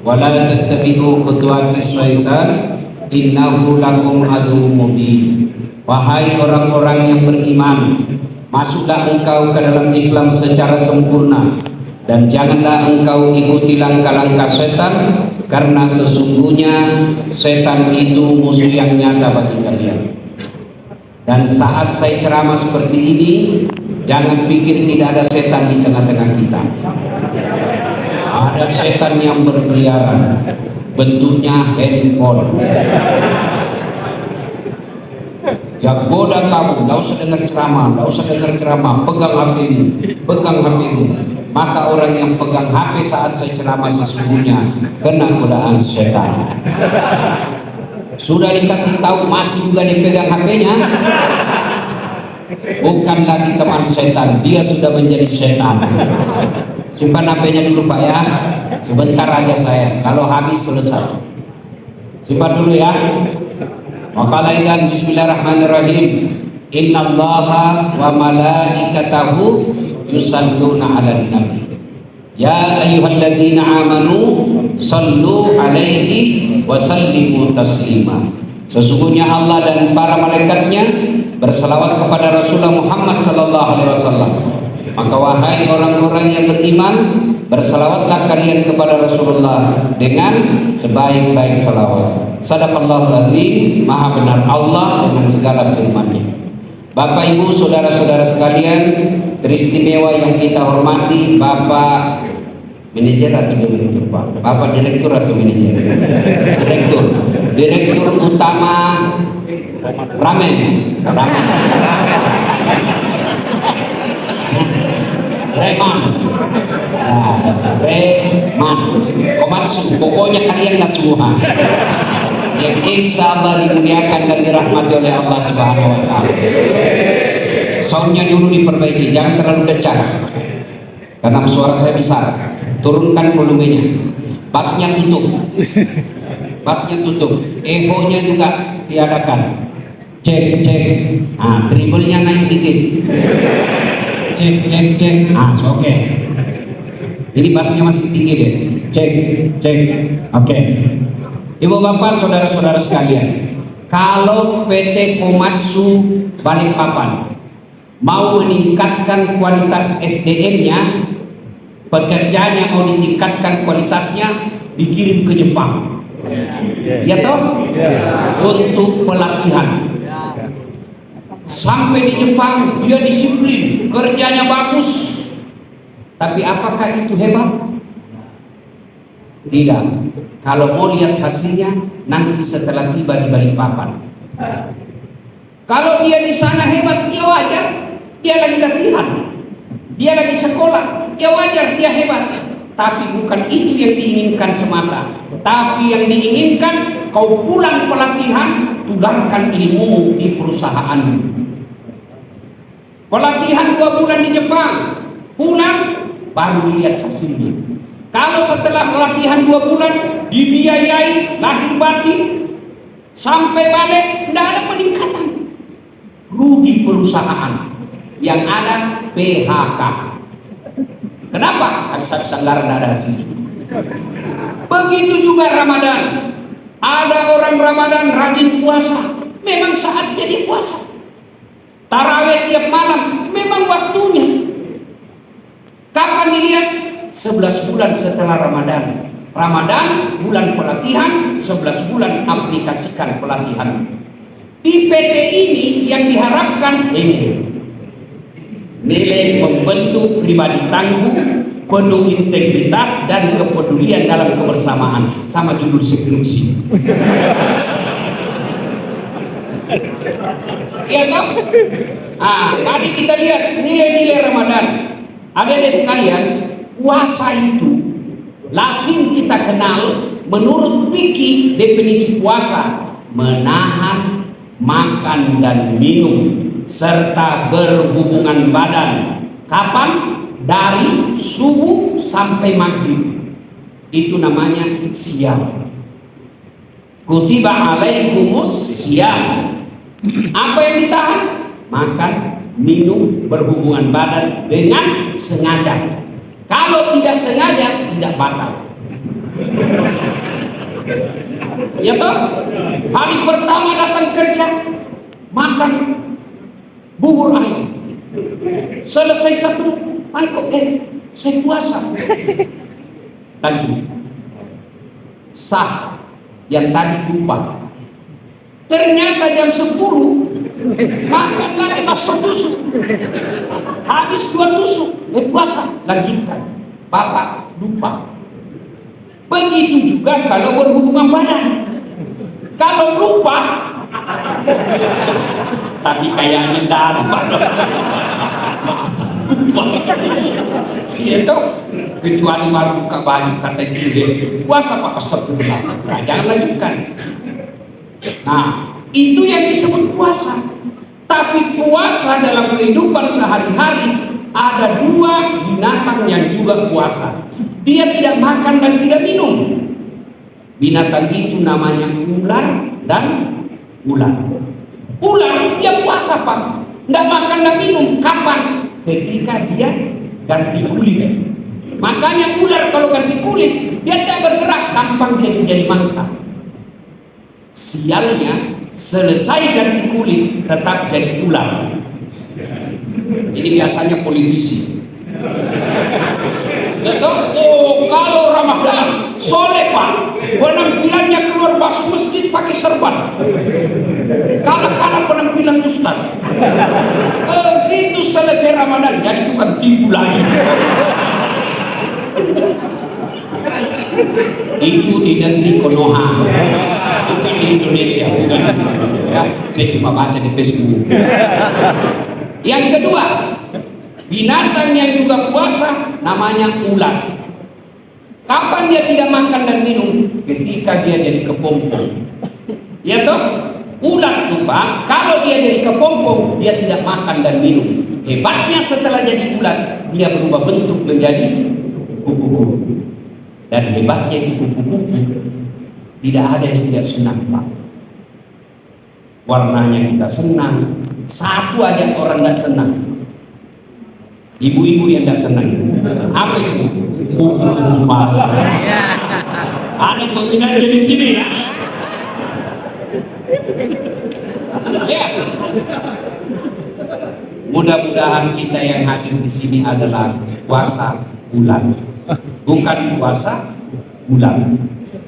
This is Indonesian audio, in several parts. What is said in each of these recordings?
wala tattabi'u khutuwatis syaitan innahu lakum aduwwum mubin. Wahai orang-orang yang beriman, masuklah engkau ke dalam Islam secara sempurna dan janganlah engkau ikuti langkah-langkah setan, karena sesungguhnya setan itu musuh yang nyata bagi kalian. Dan saat saya ceramah seperti ini, jangan pikir tidak ada setan di tengah-tengah kita. Ada setan yang berkeliaran, bentuknya handphone. Ya goda kamu, tidak usah dengar ceramah, pegang HP-mu, pegang HP-mu. Maka orang yang pegang HP saat saya ceramah sesungguhnya kena godaan setan. Sudah dikasih tahu masih juga dipegang HP-nya. Bukan lagi teman setan, dia sudah menjadi setan. Simpan HP-nya dulu Pak ya, sebentar aja saya, kalau habis selesai. Simpan dulu ya. Maqalaikan bismillahirrahmanirrahim. Innallaha wa malaikatahu yusalluna 'alan nabi. Ya ayyuhalladzina amanu sallu 'alaihi wa sallimu taslima. Sesungguhnya Allah dan para malaikatnya berselawat kepada Rasulullah Muhammad sallallahu alaihi wasallam. Maka wahai orang-orang yang beriman, berselawatlah kalian kepada Rasulullah dengan sebaik-baik selawat. Sadaqallahul azim, maha benar Allah dengan segala firman-Nya. Bapak Ibu saudara-saudara sekalian, teristimewa yang kita hormati, Bapak manajer atau direktur Pak? Bapak direktur atau manajer? Direktur utama Ramen. Reman, Komatsu, pokoknya kalian lah semua yang insya Allah dimuliakan dan dirahmati oleh Allah Subhanahu Wa Taala. Soundnya dulu diperbaiki, jangan terlalu kencang karena suara saya besar. Turunkan volumenya, bassnya tutup, echo-nya juga tiadakan. Cek, treble-nya naik dikit. Cek. Oke. Ini bassnya masih tinggi deh. Cek. Oke. Ibu bapak saudara-saudara sekalian, kalau PT Komatsu Balikpapan mau meningkatkan kualitas SDM-nya, pekerjaannya mau ditingkatkan kualitasnya, dikirim ke Jepang. Ya toh? Untuk pelatihan. Sampai di Jepang dia disiplin, kerjanya bagus. Tapi apakah itu hebat? Tidak. Kalau mau lihat hasilnya nanti setelah tiba di Balikpapan. Kalau dia di sana hebat, ya wajar. Dia lagi latihan, dia lagi sekolah, ya wajar dia hebat. Tapi bukan itu yang diinginkan semata. Tapi yang diinginkan, kau pulang pelatihan, tularkan ilmu di perusahaan. Pelatihan 2 bulan di Jepang, pulang baru lihat hasilnya. Kalau setelah pelatihan 2 bulan dibiayai lahir batin sampai balik, tidak ada peningkatan, rugi perusahaan. Yang ada PHK. Kenapa? Habis-habisan lar tidak ada hasil. Begitu juga Ramadan. Ada orang Ramadan rajin puasa, memang saatnya dia puasa. Tarawih tiap malam, memang waktunya. Kapan dilihat? 11 bulan setelah Ramadan. Ramadan bulan pelatihan, 11 bulan aplikasikan pelatihan. Di PT ini yang diharapkan ini nilai membentuk pribadi tangguh, penuh integritas dan kepedulian dalam kebersamaan, sama judul skripsi. Ya kan? Tadi kita lihat nilai-nilai Ramadan. Adik-adik sekalian, puasa itu lazim kita kenal menurut fikih. Definisi puasa menahan makan dan minum serta berhubungan badan. Kapan? Dari subuh sampai maghrib. Itu namanya siam. Kutiba alaikumus siam. Apa yang ditahan? Makan, minum, berhubungan badan dengan sengaja. Kalau tidak sengaja, tidak batal. Ya toh? Hari pertama datang kerja, makan bubur ayam. Selesai satu, ayo saya puasa. Lanjut. Sah yang tadi lupa. Ternyata jam 10 makan lagi masuk tusuk. Habis 2 tusuk, puasa. Lanjutkan. Bapak lupa. Begitu juga kalau berhubungan badan. Kalau lupa, tapi kayaknya tidak gitu, kecuali baru buka baju kata istri puasa Pak, astagfirullah. Nah, jangan lanjutkan. Nah, itu yang disebut puasa. Tapi puasa dalam kehidupan sehari-hari ada 2 binatang yang juga puasa. Dia tidak makan dan tidak minum. Binatang itu namanya ular dan ular. Ular dia puasa Pak, tidak makan dan minum. Kapan? Ketika dia ganti kulit. Makanya ular kalau ganti kulit dia tidak bergerak, gampang dia menjadi mangsa. Sialnya selesai ganti kulit tetap jadi ular. Ini biasanya politisi. Kalau Ramadan soleh Pak, penampilannya keluar masuk masjid pakai serban. Kalau penampilan ustaz, begitu selesai Ramadan jadi tukang tipu lagi. Itu di negeri Konoha, bukan di Indonesia, bukan. Ya, saya cuma baca di Facebook. Yang kedua, binatang yang juga puasa namanya ular. Kapan dia tidak makan dan minum? Ketika dia jadi kepompong. Ya toh? Ular lupa, kalau dia jadi kepompong, dia tidak makan dan minum. Hebatnya setelah jadi ular, dia berubah bentuk menjadi kupu-kupu. Dan hebatnya itu kupu-kupu, tidak ada yang tidak senang Pak. Warnanya kita senang. Satu aja orang tidak senang. Ibu-ibu yang tidak senang. Apa itu? Kupu-kupu Pak. Ada peminatnya di sini ya. Ya. Mudah-mudahan kita yang hadir di sini adalah puasa bulan, bukan puasa bulan.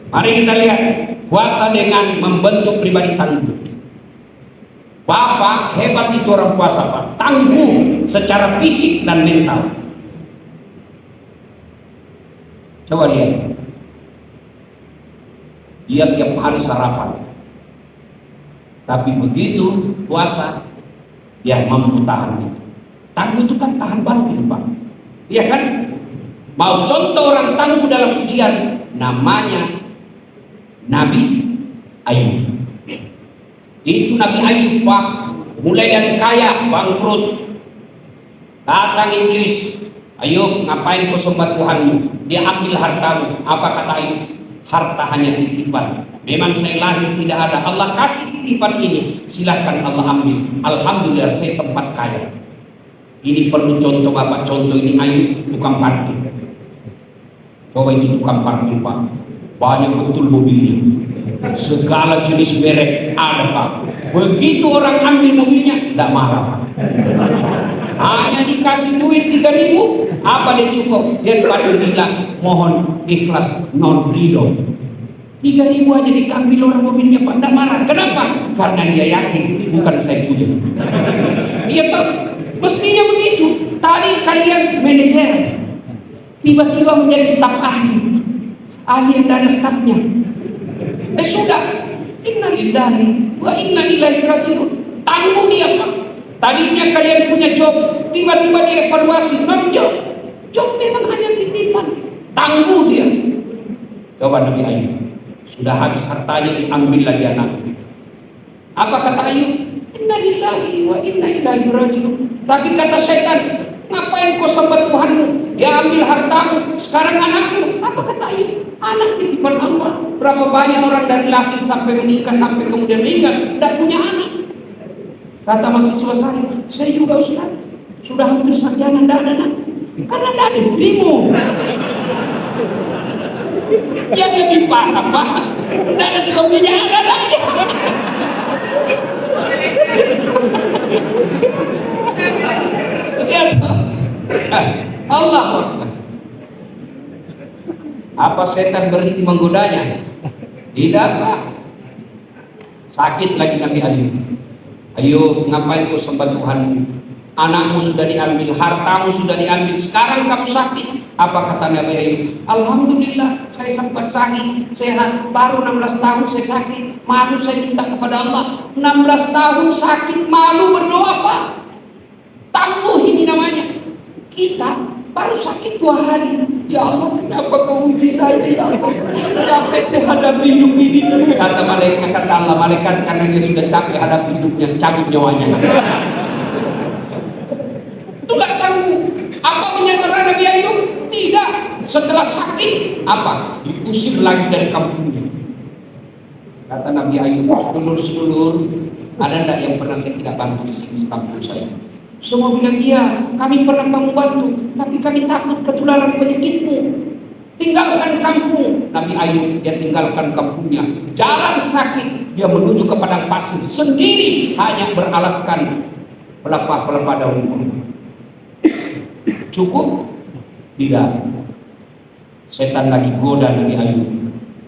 Mari kita lihat puasa dengan membentuk pribadi tangguh. Bapak hebat itu orang puasa Pak, tangguh secara fisik dan mental. Coba lihat, dia tiap hari sarapan, tapi begitu puasa dia mampu tahan. Tangguh itu kan tahan banting Pak, iya kan? Mau contoh orang tangguh dalam ujian, namanya Nabi Ayub. Itu Nabi Ayub Pak, mulai dari kaya bangkrut, datang iblis, Ayub ngapain kau sembah Tuhanmu? Dia ambil hartamu. Apa kata Ayub? Harta hanya titipan. Memang saya lahir tidak ada, Allah kasih titipan ini, silahkan Allah ambil. Alhamdulillah saya sempat kaya. Ini perlu contoh Bapak, contoh ini Ayub tukang parkir. Coba itu tukang parkir Pak, banyak betul mobilnya, segala jenis merek ada Pak. Begitu orang ambil mobilnya, tidak marah Pak. Hanya dikasih duit 3.000, apa dia cukup? Dia pada bilang mohon ikhlas non ridho. 3.000 aja diambil orang mobilnya Pak, tidak marah. Kenapa? Karena dia yakin bukan saya punya. Iya toh, mestinya begitu. Tadi kalian manajer, tiba-tiba menjadi staf ahli yang ada stafnya. Sudah, inna lillahi wa inna ilaihi raji'un. Tangguh dia Pak. Tadinya kalian punya job, tiba-tiba dievaluasi, non job. Job memang hanya titipan. Tangguh dia. Coba Nabi Ayub, sudah habis hartanya diambil lagi anaknya. Apa kata Ayub? Inna lillahi wa inna ilaihi raji'un. Tapi kata syaitan, ngapain kau sembah Tuhanmu? Dia ambil hartamu, sekarang anakmu. Apa kata Ayub? Anak titipan Allah. Berapa banyak orang dari lahir sampai menikah, sampai kemudian meninggal, tidak punya anak. Kata mahasiswa saya juga Ustaz, sudah hampir sarjana, tidak ada anak. Karena tidak ada istrimu. Yang lebih parah Pak, tidak ada suaminya, ada lagi. Ya Allah. Apa setan berhenti menggodanya? Tidak Pak. Sakit lagi Nabi Ayub. Ayo, ngapain kau sembah Tuhanmu? Anakmu sudah diambil, hartamu sudah diambil, sekarang kamu sakit. Apa kata Nabi Ayub? Alhamdulillah, saya sempat sakit, sehat. Baru 16 tahun saya sakit, malu saya minta kepada Allah. 16 tahun sakit, malu berdoa Pak. Tangguh ini namanya. Kita baru sakit 2 hari. Ya Allah, kenapa kau uji saya ya Allah? Capek saya hadapi hidup ini. Kata malaikat, kata Allah, malaikat karena dia sudah capek hadapi hidupnya, cabut nyawanya. Itu gak tangguh. Apa menyasar Nabi Ayub? Tidak. Setelah sakit, apa? Diusir lagi dari kampungnya. Kata Nabi Ayub, sedulur-sedulur, ada enggak yang pernah saya tidak bantu di sini kampung saya? Semua bilang iya, kami pernah kamu bantu, tapi kami takut ketularan penyakitmu. Tinggalkan kampung. Nabi Ayub dia tinggalkan kampungnya, jalan sakit, dia menuju ke padang pasir sendiri, hanya beralaskan pelepah-pelepah daun kurma. Cukup? Tidak. Setan lagi goda Nabi Ayub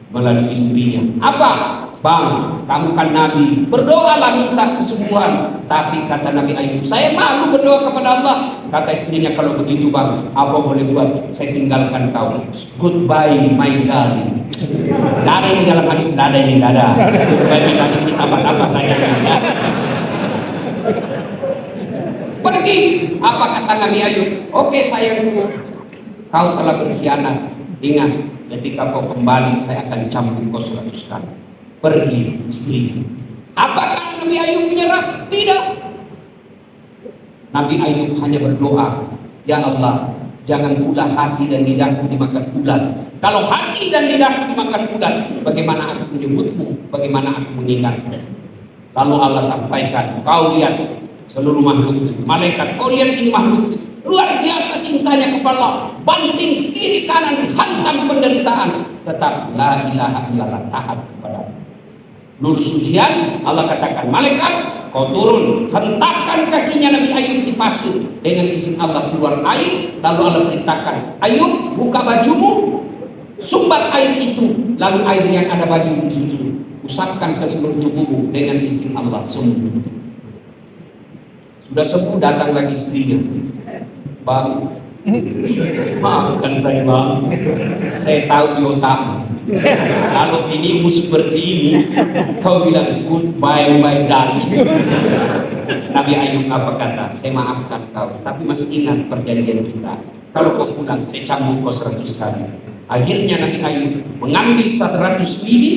melalui istrinya. Apa? Bang, kamu kan Nabi, berdoalah minta kesembuhan. Tapi kata Nabi Ayub, saya malu berdoa kepada Allah. Kata istrinya, kalau begitu bang, apa boleh buat? Saya tinggalkan kau. Goodbye my darling. Tidak ada ini dalam hadis, tidak ada ini, tidak ada. Goodbye my darling, kita apa saja. Ya. Pergi. Apa kata Nabi Ayub? Oke sayangku, kau telah berkhianat. Ingat, ketika kau kembali, saya akan cambuk kau 100 kali. Pergi istri. Apakah Nabi Ayub menyerah? Tidak. Nabi Ayub hanya berdoa, ya Allah, jangan pula hati dan lidahku dimakan ular. Kalau hati dan lidahku dimakan ular, bagaimana aku menyebutmu? Bagaimana aku mengingatmu? Lalu Allah sampaikan, kau lihat seluruh makhluk itu, malaikat, kau lihat ini makhluk itu, luar biasa cintanya kepada Allah, banting kiri kanan, hantam penderitaan, tetap la ilaha illallah, taat kepada Allah. Lulus ujian, Allah katakan, malaikat, kau turun, hentakkan kakinya Nabi Ayub di pasir. Dengan izin Allah keluar air, lalu Allah perintahkan, Ayub, buka bajumu, sumbat air itu, lalu air yang ada baju di situ, usapkan ke seluruh tubuhmu dengan izin Allah sembuh. Sudah sembuh, datang lagi istrinya. Bang, maafkan saya bang, saya tahu di otakmu. Kalau dirimu seperti ini, kau bilang goodbye my darling. Nabi Ayub apa kata? Saya maafkan kau, tapi masih ingat perjanjian kita. Kalau kau pulang, saya cambuk kau 100 kali. Akhirnya Nabi Ayub mengambil 100 lidi,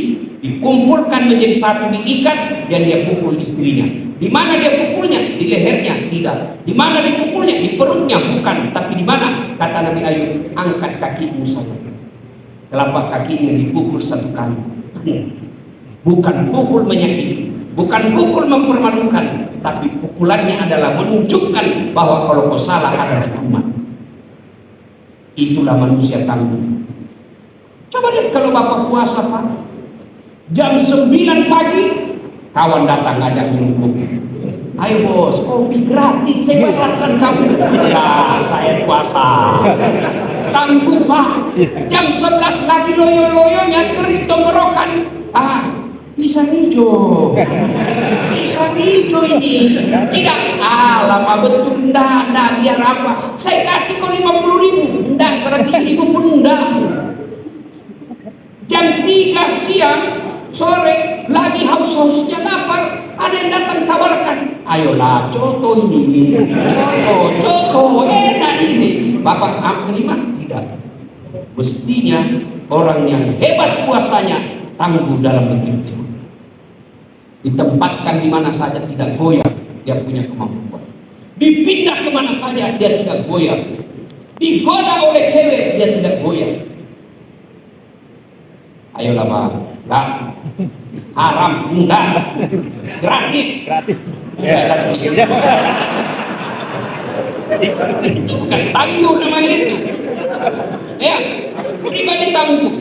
dikumpulkan menjadi satu, diikat, dan dia pukul istrinya. Di mana dia pukulnya? Di lehernya? Tidak. Di mana dipukulnya? Di perutnya? Bukan. Tapi di mana? Kata Nabi Ayub, angkat kakimu saja. Telapak kakinya dipukul 1 kali. Bukan pukul menyakiti, bukan pukul mempermalukan, tapi pukulannya adalah menunjukkan bahwa kalau kau salah ada hukuman. Itulah manusia tangguh. Coba lihat kalau bapak puasa Pak, jam 9 pagi kawan datang ngajak minum kopi. Ayo bos, kopi gratis, saya bayarkan kamu. Ya saya puasa. Tangguh Pak, jam 11 lagi loyo-loyonya kerik tenggorokan. Pisang hijau, pisang hijau ini. Tidak, lama betul, enggak, biar apa? Saya kasih kau 50.000, enggak, 100.000 pun enggak. Jam 3 siang, sore, lagi haus-hausnya lapar, ada yang datang tawarkan. Ayolah, coto ini, coto, enak ini. Bapak terima? Tidak. Mestinya orang yang hebat puasanya tangguh dalam bekerja. Ditempatkan di mana saja tidak goyah, dia punya kemampuan. Dipindah kemana saja dia tidak goyah. Digoda oleh cewek dia tidak goyah. Ayolah Pak, enggak, haram, enggak, gratis. Itu bukan tangguh namanya itu. Ya, Pribadi tangguh.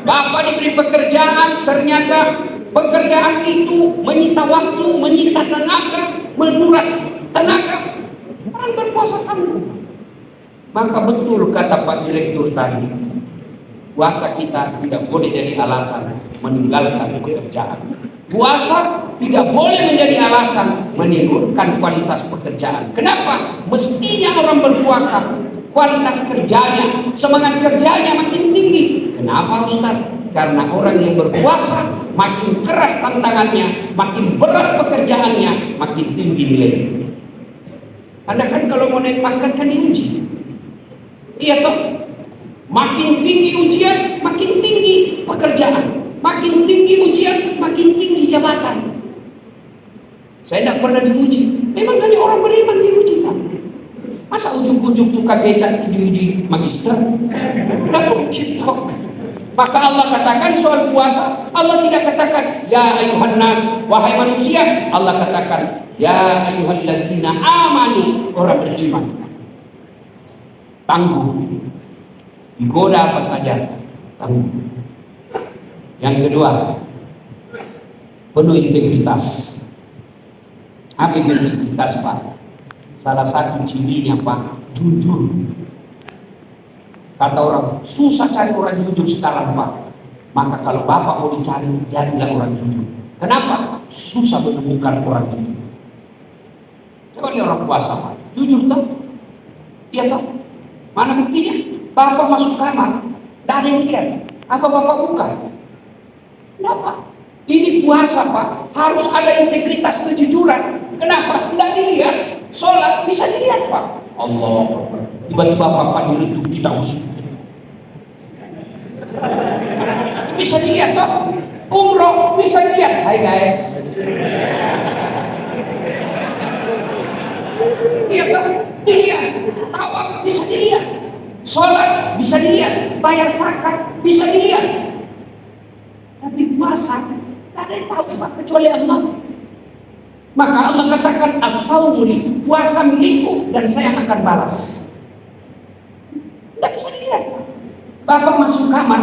Bapak diberi pekerjaan, ternyata pekerjaan itu menyita waktu, menyita tenaga, menguras tenaga. Orang berpuasa tangguh. Maka betul kata Pak Direktur tadi, puasa kita tidak boleh jadi alasan meninggalkan pekerjaan. Puasa tidak boleh menjadi alasan menurunkan kualitas pekerjaan. Kenapa? Mestinya orang berpuasa kualitas kerjanya, semangat kerjanya makin tinggi. Kenapa Ustaz? Karena orang yang berpuasa makin keras tantangannya, makin berat pekerjaannya, makin tinggi nilainya. Anda kan kalau mau naik pangkat kan diuji. Iya toh? Makin tinggi ujian, makin tinggi pekerjaan. Makin tinggi ujian, makin tinggi jabatan. Saya tidak pernah diuji. Memang hanya orang beriman diuji kan? Masa ujung-ujung tukang becak diuji magister? Tidak mungkin toh. Maka Allah katakan soal puasa, Allah tidak katakan ya ayuhan nas, wahai manusia. Allah katakan ya ayyuhalladzina amanu, orang beriman. Tangguh. Digoda apa saja, tangguh. Yang kedua, penuh integritas. Apa itu integritas, Pak? Salah satu cirinya, Pak, jujur. Kata orang, susah cari orang jujur sekarang, Pak. Maka kalau Bapak mau dicari, jadilah orang jujur. Kenapa? Susah menemukan orang jujur. Coba lihat orang puasa, Pak. Jujur toh? Iya toh? Mana buktinya? Bapak masuk kamar, tidak ada yang lihat. Apa Bapak buka? Kenapa? Ini puasa, Pak. Harus ada integritas kejujuran. Kenapa? Tidak dilihat. Sholat bisa dilihat, Pak. Allah. Tiba-tiba Bapak diredup kita musuh. Bisa dilihat toh. Umroh bisa dilihat. Hai guys. Iya toh. Dilihat. Tawaf bisa dilihat. Sholat bisa dilihat. Bayar zakat bisa dilihat. Tapi puasa tidak ada yang tahu, Pak, kecuali Allah. Maka Allah katakan as-saumu li, puasa milikku dan saya akan balas. Tidak bisa dilihat. Bapak masuk kamar,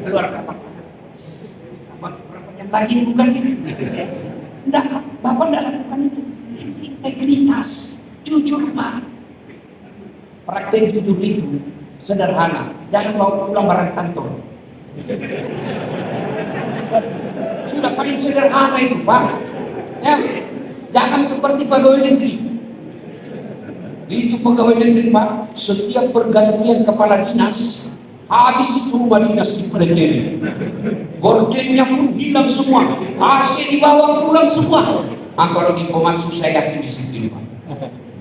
keluar kamar. Berapa jam lagi bukan? Tidak, Bapak tidak lakukan itu. Integritas, jujur, Pak. Praktek jujur itu sederhana. Jangan bawa pulang barang kantor. Sudah paling sederhana itu, Pak. Ya, jangan seperti pegawai negeri. Itu pegawai negeri, Pak. Setiap pergantian kepala dinas, habis itu rumah dinas dipelajari. Gordennya pun hilang semua. AC dibawa pulang semua. Nah, kalau di Komatsu saya yakin disiplin, Pak.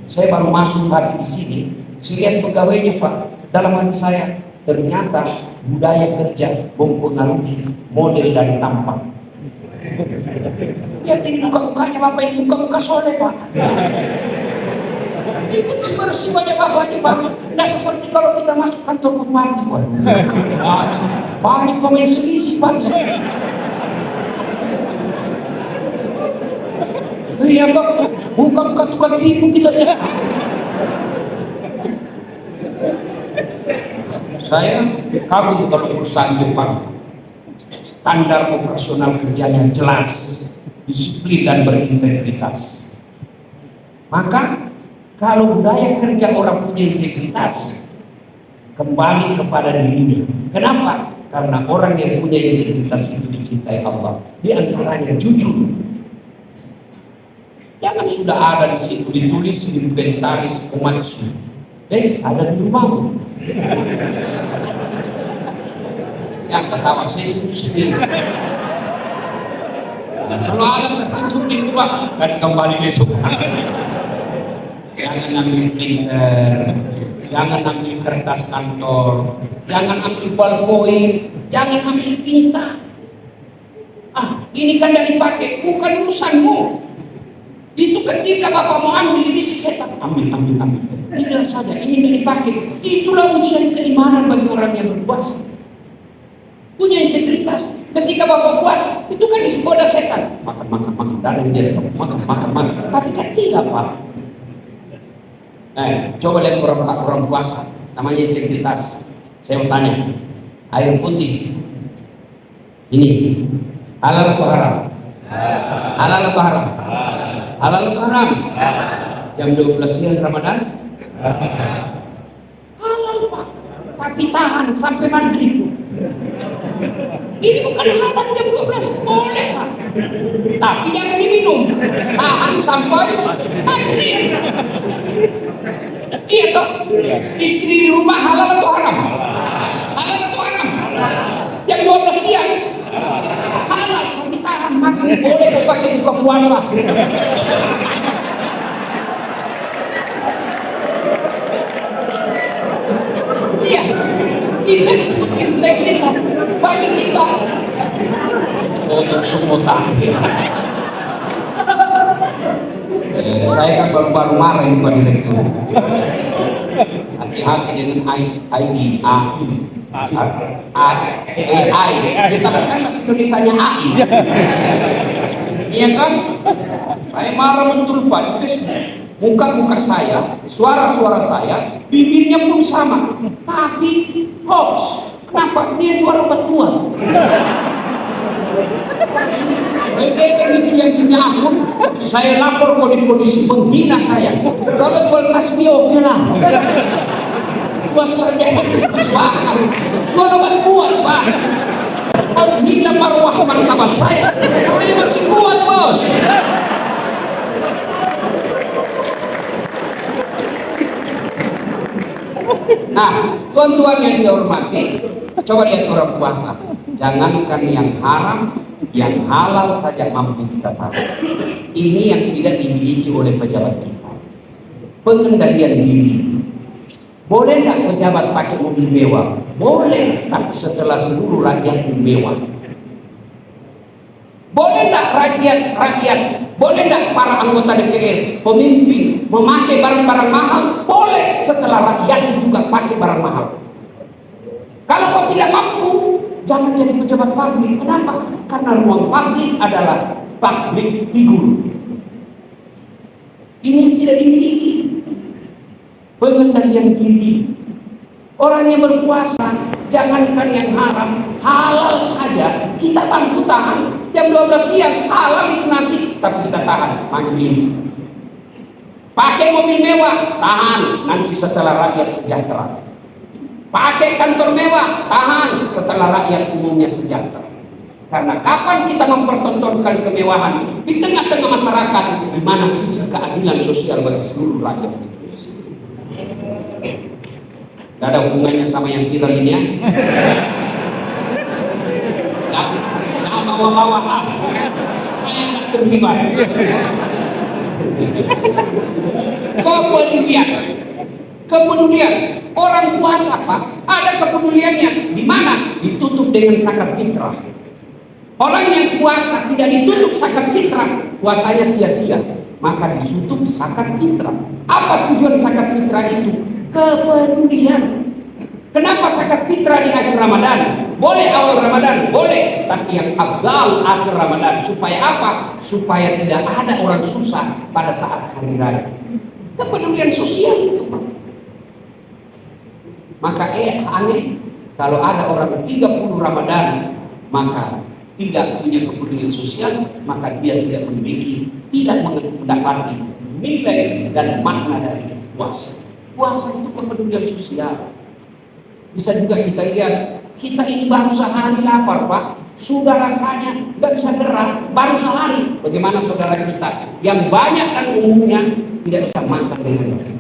Saya baru masuk hari di sini. Saya lihat pegawainya, Pak. Dalam hati saya, ternyata budaya kerja mempengaruhi model dan tampak. Lihat ini muka-mukanya Bapak, ini muka-muka soleh, Pak. Ini bersih banyak Bapaknya, Pak. Tidak seperti kalau kita masuk kantor bupati, Pak. Banyak pemain selisih, Pak. Iya, Pak. Muka-muka tukang tipu kita ya. Saya kagum kalau perusahaan Jepang. Standar operasional kerjanya jelas, disiplin dan berintegritas. Maka kalau budaya kerja orang punya integritas, kembali kepada dirinya. Kenapa? Karena orang yang punya integritas itu dicintai Allah. Di antaranya jujur. Jangan sudah ada di situ ditulis inventaris Komatsu. Ada di rumahmu. Yang ketawa saya sendiri. Kalau ada tertutup di itu, Pak, kasih kembali besok. Jangan ambil printer, jangan ambil kertas kantor, jangan ambil ballpoint, jangan ambil tinta. Ini kan tidak dipakai, bukan urusanmu. Itu ketika Bapak mau ambil ini setan, ambil. Tidak saja, ini tidak dipakai. Itulah ujian keimanan bagi orang yang berpuasa. punya integritas. Ketika Bapak puas, itu kan goda setan. Makan, dan dia makan. Tapi kan tidak, Pak. Coba lihat orang puasa, namanya integritas. Saya mau tanya, air putih ini halal atau haram? Halal atau haram? Halal atau haram? Jam 12 siang Ramadan? Halal, Pak. Tapi tahan sampai maghrib. Ini bukan halal jam 12, boleh, Pak. Tapi jangan diminum. Tahan sampai maghrib. Iya toh? Istri di rumah halal atau haram? Halal atau haram? Jam 12 siang? Halal, tapi tahan maghrib. Boleh dipakai buka puasa. Iya, ini disebut integritas bagi kita. Untuk semua tampil. Saya kan baru-baru marahin Pak Direktur. Hati-hati dengan AI. Kita kan masih Indonesianya AI. Iya kan? Saya marah betul Pak. Muka saya, suara saya, bibirnya pun sama, tapi hoax. Kenapa? Dia jual obat kuat. Itu yang punya akun, saya lapor polisi menghina saya. Kalau jual tasbih oke lah. Jual saja bakar. Jual obat kuat, Pak. Menghina marwah martabat saya. Saya masih kuat, Bos. Nah, tuan-tuan yang saya hormati, coba lihat orang puasa. Jangankan yang haram, yang halal saja mampu kita tahu. Ini yang tidak dimiliki oleh pejabat kita. Pengendalian diri. Boleh nggak pejabat pakai mobil mewah? Boleh, tapi setelah seluruh rakyat mewah. Boleh nggak rakyat, boleh nggak para anggota DPR, pemimpin memakai barang-barang mahal? Boleh, setelah rakyat juga pakai barang mahal. Kalau kau tidak mampu, jangan jadi pejabat publik. Kenapa? Karena ruang publik adalah public figure. Ini tidak dimiliki. Pengendalian diri. Orang yang berpuasa, jangankan yang haram, halal aja kita bantu tahan. Jam 12 siang halal itu nasi, tapi kita tahan maghrib. Pakai mobil mewah, tahan nanti setelah rakyat sejahtera. Pakai kantor mewah, tahan setelah rakyat umumnya sejahtera. Karena kapan kita mempertontonkan kemewahan di tengah-tengah masyarakat, di mana sisa keadilan sosial bagi seluruh rakyat Indonesia? Gak ada hubungannya sama yang viral ini ya. Jangan bawa-bawa. Saya nggak terlibat. Kepedulian orang puasa, Pak, ada kepeduliannya. Di mana? Ditutup dengan zakat fitrah. Orang yang puasa tidak ditutup zakat fitrah, puasanya sia-sia. Maka ditutup zakat fitrah. Apa tujuan zakat fitrah itu? Kepedulian. Kenapa zakat fitrah di akhir Ramadan? Boleh awal Ramadan, boleh. Tapi yang afdal akhir Ramadan. Supaya apa? Supaya tidak ada orang susah pada saat hari raya. Kepedulian sosial itu, Pak. Maka aneh kalau ada orang 30 Ramadan maka tidak punya kepedulian sosial, maka dia tidak mendapati nilai dan makna dari puasa. Puasa itu kepedulian sosial. Bisa juga kita lihat, kita ini baru sehari lapar, Pak. Sudah rasanya nggak bisa gerak, baru sehari. Bagaimana saudara kita yang banyak dan umumnya tidak bisa makan dengan baik?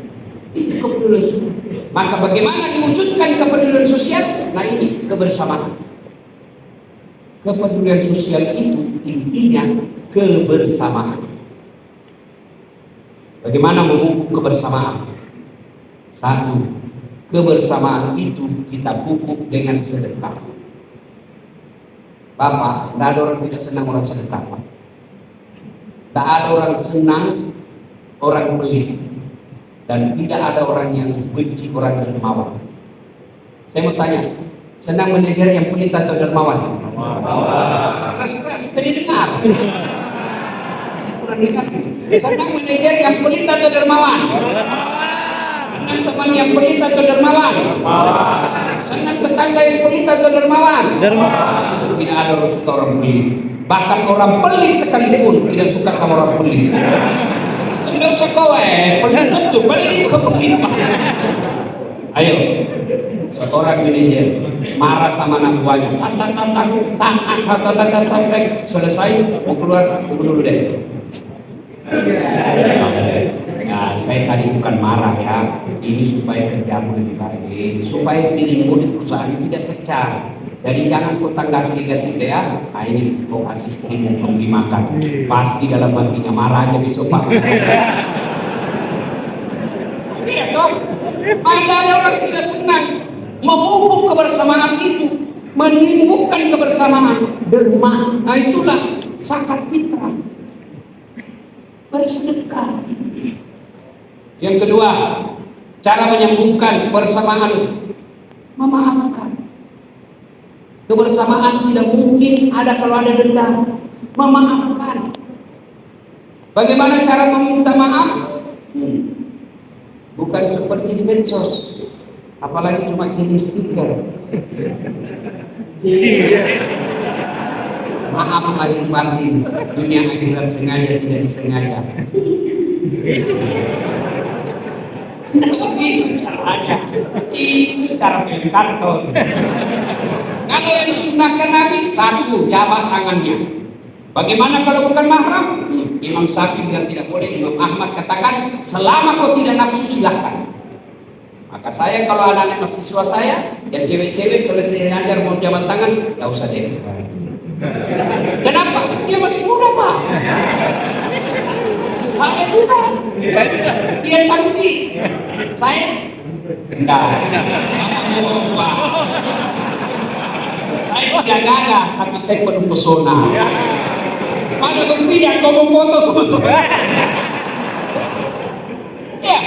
Itu kepedulian sosial. Maka bagaimana diwujudkan kepedulian sosial? Nah ini kebersamaan. Kepedulian sosial itu intinya kebersamaan. Bagaimana memupuk kebersamaan? Satu, kebersamaan itu kita pupuk dengan sedekah. Bapak, tidak ada orang tidak senang orang sedekah, Pak. Tak ada orang senang orang pelit, dan tidak ada orang yang benci orang dermawan. Saya mau tanya, Senang manajer yang pelit atau dermawan? Terserah supaya didengar. Kurang dengar. Senang manajer yang pelit atau dermawan? Senang teman yang pelit atau dermawan? Senang tetangga yang pelit atau dermawan? Tidak ada orang suka orang pelit. Bahkan orang pelit sekalipun tidak suka sama orang pelit. Tidak usah kowe, pelit itu, pelit itu pelit. Ayo, seorang manajer marah sama anak buahnya, selesai mau keluar, tunggu dulu deh. Nah, saya tadi bukan marah ya, ini supaya kerjamu lebih baik, supaya dirimu di perusahaan tidak pecah. Jadi jangan kau tanggapi negatif ya. Nah, ini kau kasih istrimu belum dimakan, pasti dalam hatinya marah aja besok pak. Iya toh, ada orang tidak senang memupuk kebersamaan itu, menimbulkan kebersamaan, derma. Nah itulah zakat fitrah, bersedekah. Yang kedua, cara menyambungkan kebersamaan, memaafkan. Kebersamaan tidak mungkin ada kalau ada dendam. Memaafkan. Bagaimana cara meminta maaf? Bukan seperti di medsos, apalagi cuma kirim stiker. Maaf lahir batin, dunia akhirat sengaja tidak disengaja. Nah begitu caranya, itu cara pilih kantor. Kalau yang disunahkan Nabi, satu, jabat tangannya. Bagaimana kalau bukan mahram? Imam Syafi'i bilang tidak boleh. Imam Ahmad katakan selama kau tidak nafsu silahkan. Maka saya kalau anak-anak mahasiswa saya yang cewek-cewek selesai ngajar mau jabat tangan, nggak usah deh. Kenapa? Dia masih muda pak. Saya muda. Dia cantik. Saya enggak. Saya tidak gagah, tapi saya penuh pesona. Mana buktinya kau mau foto sama saya? Ya.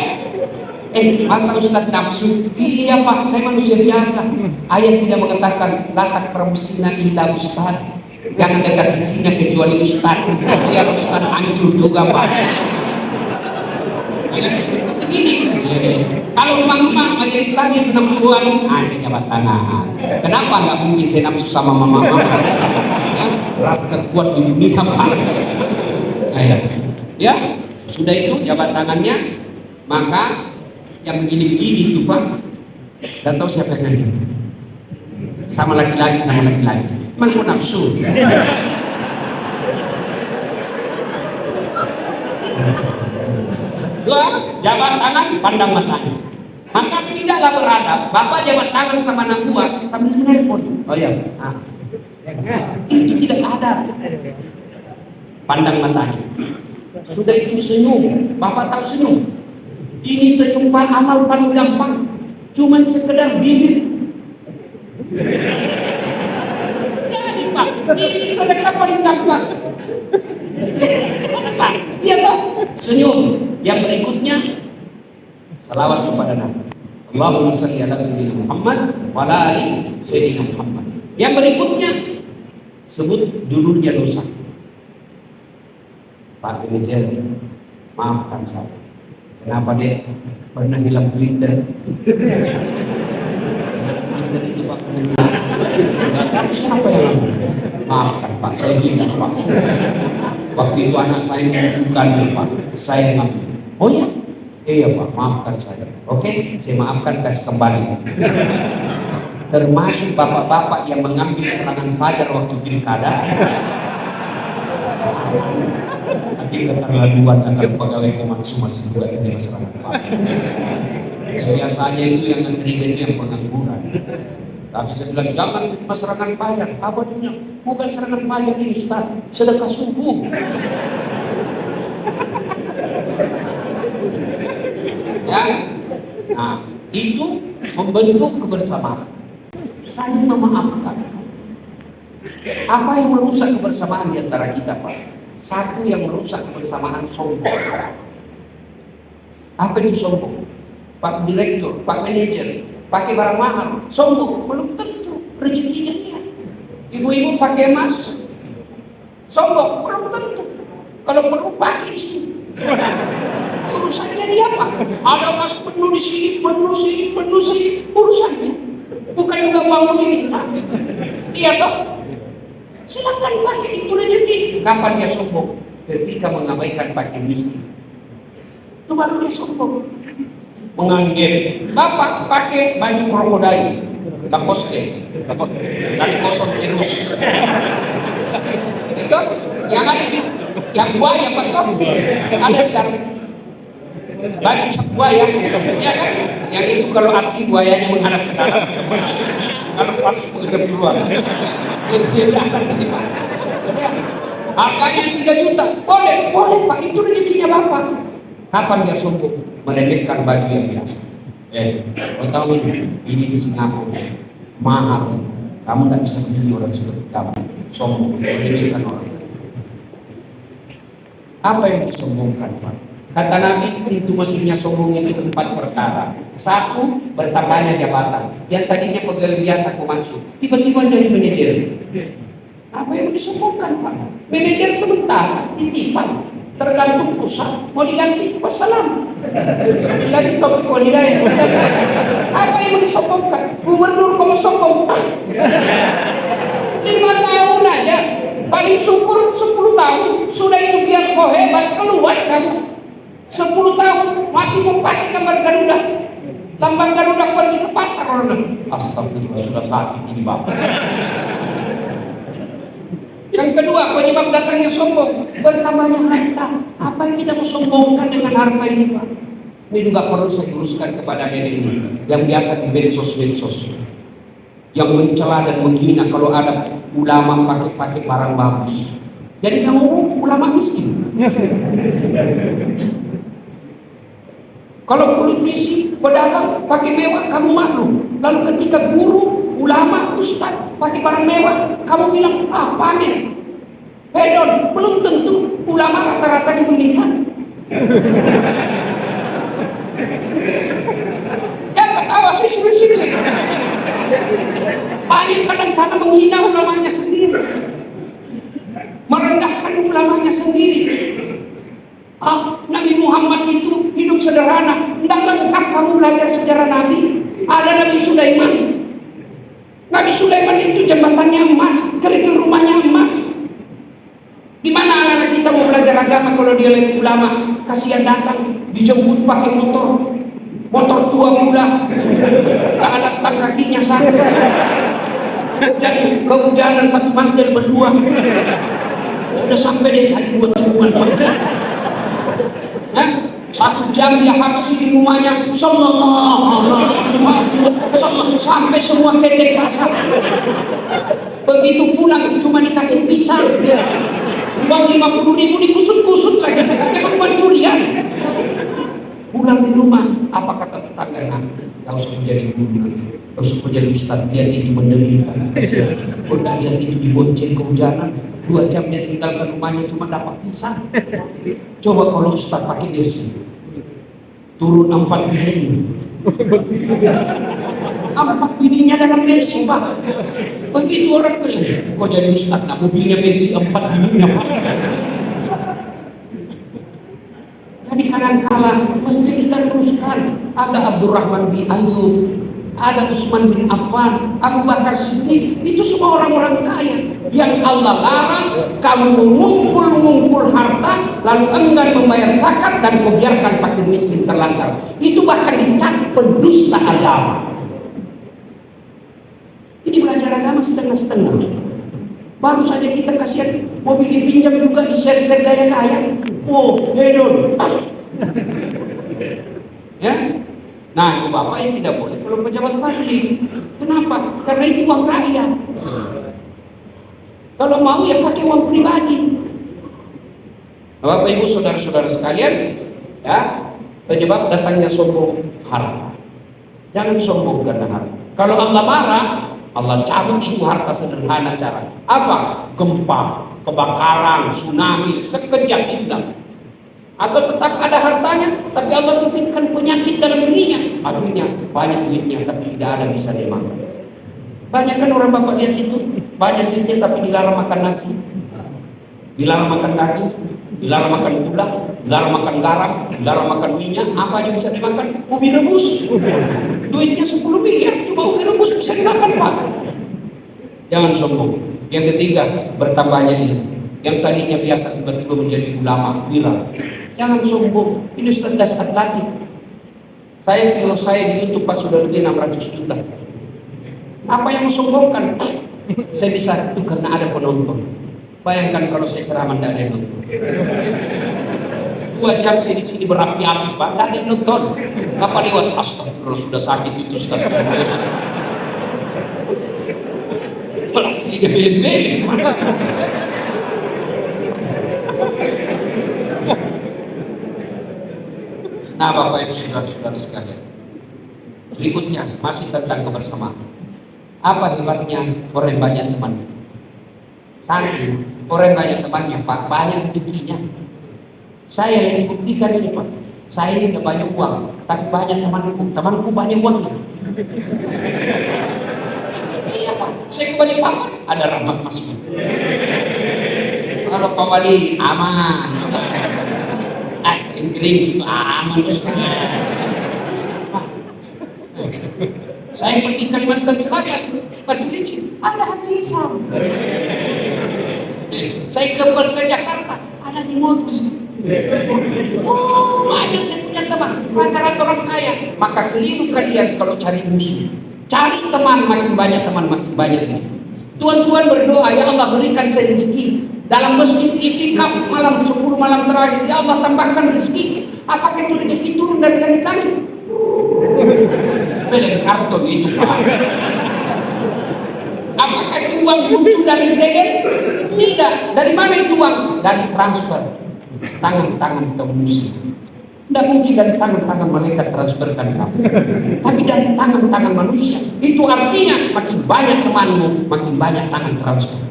Masa Ustaz nafsu? Iya pak, saya manusia biasa. Ayat tidak mengatakan latak permusina illa Ustaz. Jangan dekat isinya kecuali Ustaz. Biar Ustaz hancur juga pak. Jadi seperti begini. Kalau rumah-rumah majelis lagi 60-an, saya jabat tangan. Kenapa nggak mungkin saya nafsu sama mama? Rasa kuat di dunia pak. Ya, sudah itu jabat tangannya, maka yang begini-begini itu pak, dan tahu siapa yang nanya? Sama laki-laki, Emang kau nafsu? Dua, jabat tangan, pandang matanya. Maka tidaklah beradab. Bapak jabat tangan sama anak buah sambil telepon. Oh iya. Itu tidak ada. Pandang matanya. Sudah itu senyum. Bapak tahu senyum. Ini senyum amal paling gampang. Cuman sekedar bibir. Jadi Pak, ini sedekah paling gampang. Pak, iya Pak. Senyum. Yang berikutnya salawat kepada Nabi. Allahumma shalli ala sayyidina Muhammad wa ala ali sayyidina Muhammad. Yang berikutnya sebut judulnya dosa. Pak Dirjen, maafkan saya. Kenapa deh? Pernah hilang glitter. Glitter itu Pak pernah hilang. Kan siapa yang ngambil? Maafkan Pak, saya hilang Pak. Waktu itu anak saya membutuhkan Pak, saya ngambil. Oh ya? Iya Pak, maafkan saya. Oke, saya maafkan, kasih kembali. Termasuk bapak-bapak yang mengambil serangan fajar waktu pilkada. Tapi keterlaluan akan pegawai Komansu masih juga terima serangan fajar. Biasanya itu yang menerima itu yang pengangguran. Tapi saya bilang jangan terima serangan fajar. Apa dia? Bukan serangan fajar ini Ustaz, sedekah subuh. Ya, nah itu membentuk kebersamaan, saling memaafkan. Apa yang merusak kebersamaan di antara kita Pak? Satu yang merusak kebersamaan sombong. Apa itu sombong? Pak Direktur, Pak Manajer, pakai barang mahal, sombong? Belum tentu. rezekinya dia. Ibu-ibu pakai emas, sombong, belum tentu. Kalau perlu pakai sih. Urusannya dia apa? Ada emas penuh di sini, penuh sini, penuh sini. Urusannya bukan juga mau diminta. Iya toh? Silakan pakai itu rezeki. Kapan dia sombong? Ketika mengabaikan pakai miskin. Itu baru dia sombong. Menganggap bapak pakai baju krokodil, lakoste, dari kosong terus. Itu yang ada di cap buaya betul. Ada cap baju cap buaya, ya kan? Yang itu kalau asli buayanya menghadap ke dalam, kalau harus menghadap keluar. Harganya 3 juta, boleh pak, itu rezekinya bapak. Kapan dia sombong? Meremehkan baju yang biasa. Kau tahu ini di Singapura mahal. Kamu tak bisa beli orang seperti kamu. Sombong, meremehkan orang. Apa yang disombongkan, Pak? Kata Nabi, itu maksudnya sombong itu 4 perkara. 1, bertambahnya jabatan. Yang tadinya pegawai biasa komansu, tiba-tiba jadi manajer. Apa yang disombongkan, Pak? Manajer sementara, titipan, tergantung pusat, mau diganti wassalam. Lagi topik walidaya. Apa yang disombongkan? Gubernur kamu sombong. 5 tahun aja, paling syukur 10 tahun. Sudah itu biar kau hebat, keluar kamu. 10 tahun masih mau pakai gambar Garuda. Lambang Garuda pergi ke pasar orang. Astagfirullah, sudah sakit ini bapak. Yang kedua, penyebab datangnya sombong, bertambahnya harta. Apa yang kita mau sombongkan dengan harta ini, Pak? Ini juga perlu saya luruskan kepada nenek ini yang biasa di medsos, yang mencela dan menghina kalau ada ulama pakai barang bagus. Jadi kamu ulama miskin. Kalau politisi, pedagang pakai mewah, kamu maklum. Lalu ketika guru, ulama, ustaz pakai barang mewah, kamu bilang, pamer, hedon. Belum tentu ulama rata-rata dibelikan. Jangan ketawa sih. Banyak kadang-kadang menghina ulamanya sendiri, merendahkan ulamanya sendiri. Nabi Muhammad itu hidup sederhana. Tidak lengkap kamu belajar sejarah Nabi. Ada Nabi Sulaiman. Nabi Sulaiman itu jembatannya emas, kerikil rumahnya emas. Gimana anak-anak kita mau belajar agama kalau dia lagi ulama? Kasihan datang, dijemput pakai motor tua pula, tak ada stang kakinya satu. Jadi kehujanan satu mantel berdua. Sudah sampai deh hari 2 mingguan. 1 jam dia habsi di rumahnya, sampai semua ketek basah. Begitu pulang cuma dikasih pisang, uang 50.000 dikusut-kusut lagi, memang bukan curian. Pulang di rumah, apa kata tetangganya? Kau usah menjadi guru, kau usah menjadi ustaz, lihat itu menderita. Kau tak lihat itu dibonceng kehujanan, 2 jam dia tinggalkan rumahnya cuma dapat pisang. Coba kalau ustaz pakai jersey, turun 4 bini. 4 bininya dalam jersey, Pak. Begitu orang bilang, kau jadi ustaz, nak mobilnya jersey 4 bininya, Pak. Jadi kadang-kala mesti kita teruskan. Ada Abdurrahman bin Ayyub, ada Utsman bin Affan, Abu Bakar Siddiq. Itu semua orang-orang kaya yang Allah larang kamu mengumpul harta lalu enggan membayar zakat dan kau biarkan fakir miskin terlantar. Itu bahkan dicap pendusta agama. Ini belajar agama setengah-setengah. Baru saja kita kasihan mobil dipinjam juga di share-share gaya-gaya. Hedon. Ya? Nah, itu bapak yang tidak boleh kalau pejabat publik. Kenapa? Karena itu uang rakyat. Kalau mau ya pakai uang pribadi. Bapak Ibu saudara-saudara sekalian, ya, penyebab datangnya sombong harta. Jangan sombong karena harta. Kalau Allah marah, Allah cabut itu harta sederhana cara. Apa? Gempa, kebakaran, tsunami, sekejap hilang. Atau tetap ada hartanya, tapi Allah titipkan penyakit dalam dirinya. Akhirnya banyak duitnya, tapi tidak ada bisa dia makan. Banyak kan orang bapak lihat itu, banyak duitnya tapi dilarang makan nasi, dilarang makan daging, dilarang makan gula, dilarang makan garam, dilarang makan minyak. Apa aja bisa dimakan? Ubi rebus. Duitnya 10 miliar, cuma ubi rebus bisa dimakan, Pak. Jangan sombong. Yang ketiga, bertambahnya ini. Yang tadinya biasa tiba-tiba menjadi ulama, viral. Jangan sombong. Ini sudah dasar lagi. Kalau saya di YouTube Pak sudah lebih 600 juta. Apa yang mensombongkan? Saya bisa itu karena ada penonton. Bayangkan kalau saya ceramah tidak ada yang nonton. 2 jam saya di sini berapi-api Pak, tidak ada yang nonton. Apa lewat? Astagfirullah, sudah sakit itu astagfirullah. Pasti beli. Nah, Bapak Ibu saudara-saudara sekalian, berikutnya masih tentang kebersamaan. Apa hebatnya orang banyak teman? Satu, orang banyak temannya Pak, banyak rezekinya. Saya yang dibuktikan ini Pak, saya ini tidak banyak uang, tapi banyak temanku banyak uangnya. Iya Pak, saya kembali Pak, ada rahmat Mas. Kalau Pak Wali aman, kering aman. Saya pergi Kalimantan Selatan, Batu Licin, ada Habib Isam. Saya ke Jakarta, ada di Moti. Oh, banyak saya punya teman, rata-rata orang kaya. Maka keliru kalian kalau cari musuh. Cari teman, makin banyak. Tuan-tuan berdoa, ya Allah berikan saya rezeki. Dalam masjid itikaf malam 10 malam terakhir, ya Allah tambahkan rezeki. Apakah itu rezeki turun dari langit? Beli karton itu Pak. Apakah itu uang muncul dari DN? Tidak. Dari mana itu uang? Dari transfer. Tangan-tangan muslim. Tidak mungkin dari tangan-tangan malaikat transferkan kamu, tapi dari tangan-tangan manusia. Itu artinya makin banyak temanmu, makin banyak tangan transfer.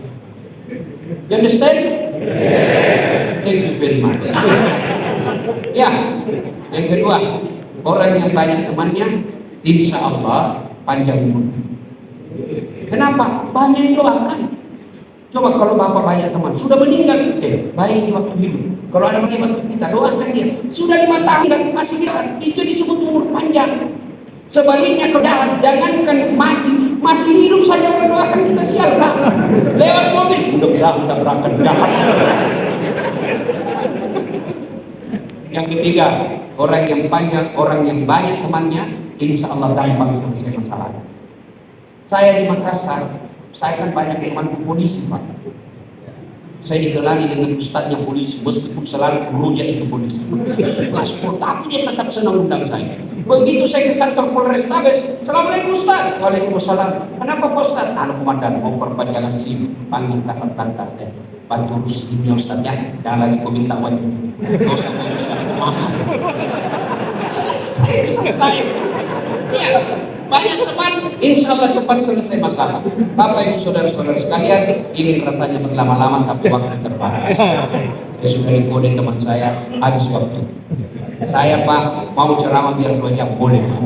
You understand? Thank you very much. Ya, yang kedua, orang yang banyak temannya, insya Allah panjang umur. Kenapa? Banyak yang doakan. Coba kalau bapak banyak teman, sudah meninggal, baik waktu hidup. Kalau ada yang waktu kita doakan dia. Sudah 5 tahun kan masih jalan, itu disebut umur panjang. Sebaliknya kalau jalan, jangankan mati, masih hidup saja orang doakan kita sial Pak. Lewat mobil, mudah-mudahan tabrakan jahat. Yang ketiga, orang yang banyak temannya, insya Allah gampang selesai masalah. Saya di Makassar, saya kan banyak teman polisi Pak. Saya digelani dengan ustadznya polisi, meskipun selalu beruja itu polisi. Paspor, tapi dia tetap senang undang saya. Begitu saya ke kantor Polrestabes, Assalamualaikum Ustaz. Waalaikumsalam. Kenapa Pak Ustaz? Anak komandan mau perpanjangan SIM, panggil kasat lantas deh. Bantu urus ini Ustaznya, jangan lagi kau minta wajib. Dosa Ustaz. Selesai. Iya. Banyak teman, insya Allah cepat selesai masalah. Bapak Ibu saudara-saudara sekalian, ini rasanya berlama-lama tapi waktu terbatas. Saya sudah kode teman saya, habis waktu. Saya Pak mau ceramah biar 2 jam boleh Pak,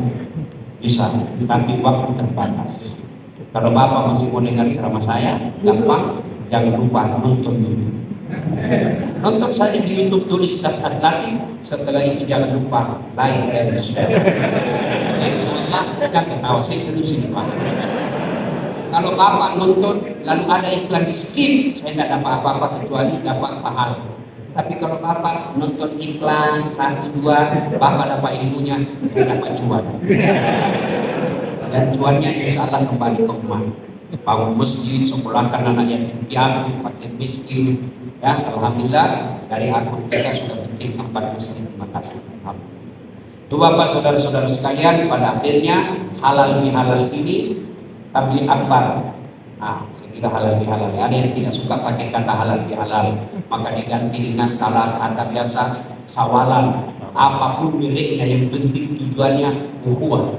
bisa, tapi waktu terbatas. Kalau Bapak masih mau dengar ceramah saya, gampang, jangan lupa nonton dulu. Nonton saja di YouTube, tulis Kasat Latin. Setelah itu jangan lupa like dan share. Insyaallah jangan ketawa, saya serius ini Pak. Kalau Bapak nonton lalu ada iklan di skip, saya tidak dapat apa-apa kecuali dapat pahala. Tapi kalau Bapak nonton iklan 1-2, Bapak dapat ilmunya, saya dapat cuan. Dan cuannya insyaallah kembali ke rumah. Bangun masjid, sekolahkan anak yang piatu, fakir miskin. Ya, alhamdulillah dari akun kita sudah bikin 4 masjid. Terima kasih. Itu Bapak saudara-saudara sekalian, pada akhirnya halal bihalal ini tabligh akbar. Nah, saya kira halal bihalal. Ada yang tidak suka pakai kata halal bihalal, maka diganti dengan kata biasa sawalan. Apapun miliknya, yang penting tujuannya ukhuwah,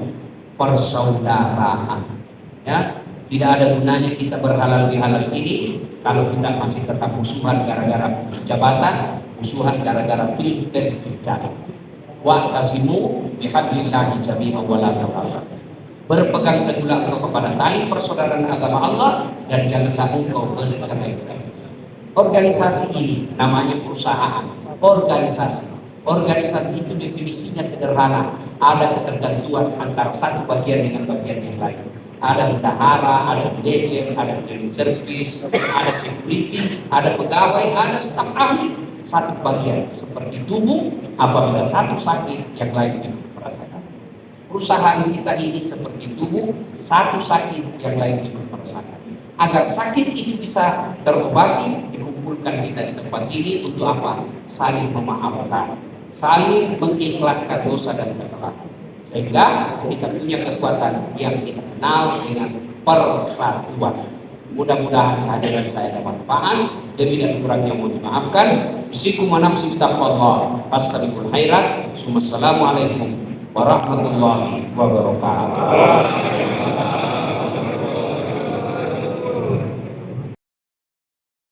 persaudaraan. Ya. Tidak ada gunanya kita berhalal bihalal ini kalau kita masih tetap musuhan gara-gara jabatan, musuhan gara-gara pilpres bicara. Wa'tasimu bihablillahi jami'an wa la tafarraqu. berpegang teguhlah engkau kepada tali persaudaraan agama Allah, dan janganlah engkau bercerai-berai. Organisasi ini namanya perusahaan. Organisasi itu definisinya sederhana. Ada ketergantungan antara satu bagian dengan bagian yang lain. Ada bendahara, ada manajer, ada cleaning service, ada security, ada pegawai, ada staf ahli. Satu bagian seperti tubuh, apabila satu sakit, yang lain ikut merasakan. Perusahaan kita ini seperti tubuh, satu sakit, yang lain ikut merasakan. Agar sakit itu bisa terobati, dikumpulkan kita di tempat ini untuk apa? Saling memaafkan, saling mengikhlaskan dosa dan kesalahan, sehingga kita punya kekuatan yang kita kenal dengan persatuan. Mudah-mudahan kehadiran saya ada manfaat. Demi dan kurangnya mohon dimaafkan. Usikum wa nafsi bitaqwallah. Fastabiqul khairat. Wassalamualaikum warahmatullahi wabarakatuh.